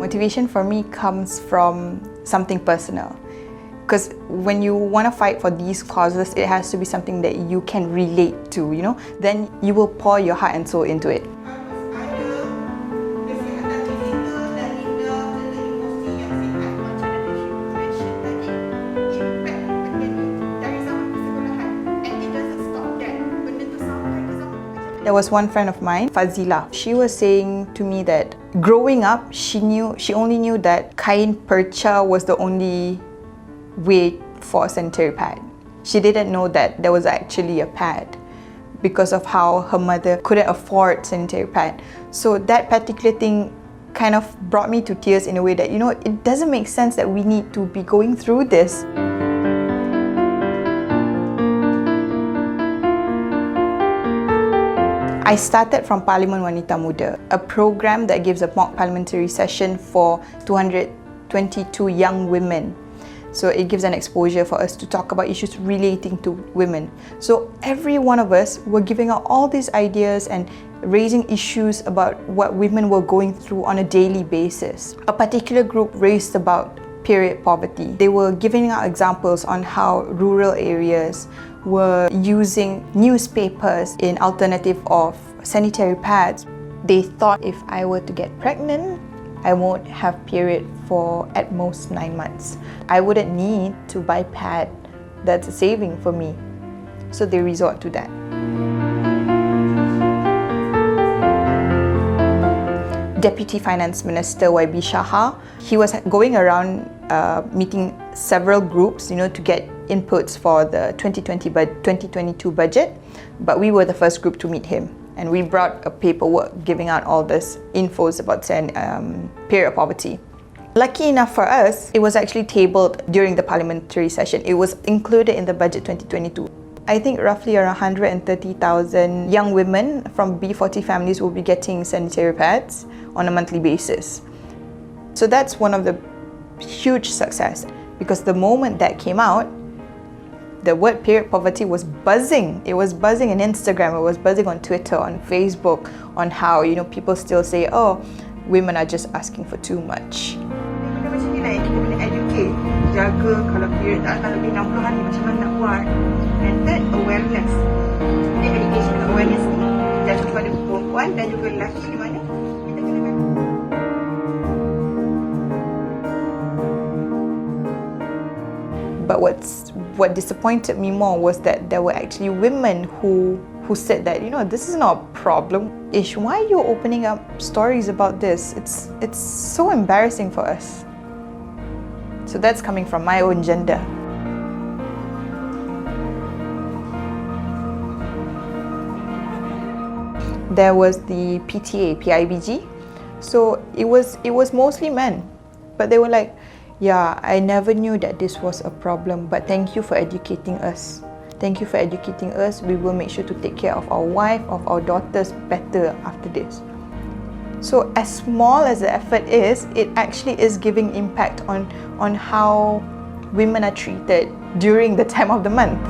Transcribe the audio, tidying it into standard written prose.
motivation for me comes from something personal. Because when you want to fight for these causes, it has to be something that you can relate to, you know? Then you will pour your heart and soul into it. There was one friend of mine, Fazila. She was saying to me that growing up, she only knew that kain perca was the only way for a sanitary pad. She didn't know that there was actually a pad because of how her mother couldn't afford sanitary pad. So that particular thing kind of brought me to tears in a way that, you know, it doesn't make sense that we need to be going through this. I started from Parlimen Wanita Muda, a program that gives a mock parliamentary session for 222 young women. So it gives an exposure for us to talk about issues relating to women. So every one of us were giving out all these ideas and raising issues about what women were going through on a daily basis. A particular group raised about period poverty. They were giving out examples on how rural areas were using newspapers in alternative of sanitary pads. They thought if I were to get pregnant, I won't have period for at most 9 months. I wouldn't need to buy pad. That's a saving for me. So they resort to that. Deputy Finance Minister YB Shah, he was going around meeting several groups, you know, to get inputs for the 2022 budget, but we were the first group to meet him, and we brought a paperwork giving out all this infos about period poverty. Lucky enough for us, it was actually tabled during the parliamentary session. It was included in the budget 2022. I think roughly around 130,000 young women from B40 families will be getting sanitary pads on a monthly basis. So that's one of the huge success, because the moment that came out, the word period poverty was buzzing. It was buzzing on Instagram, it was buzzing on Twitter, on Facebook, on how, you know, people still say, oh, women are just asking for too much. Macam ni lah yang kita kena educate, jaga kalau period tak akan lebih 60 hari macam mana nak buat. And third, awareness. Jadi education dan awareness ni jatuh kepada perempuan dan juga lelaki, di mana kita kena. But what disappointed me more was that there were actually women who said that, you know, this is not a problem. Ish, why are you opening up stories about this? It's so embarrassing for us. So that's coming from my own gender. There was the PTA, PIBG. So it was mostly men, but they were like, yeah, I never knew that this was a problem, but thank you for educating us. Thank you for educating us. We will make sure to take care of our wife, of our daughters better after this. So as small as the effort is, it actually is giving impact on how women are treated during the time of the month.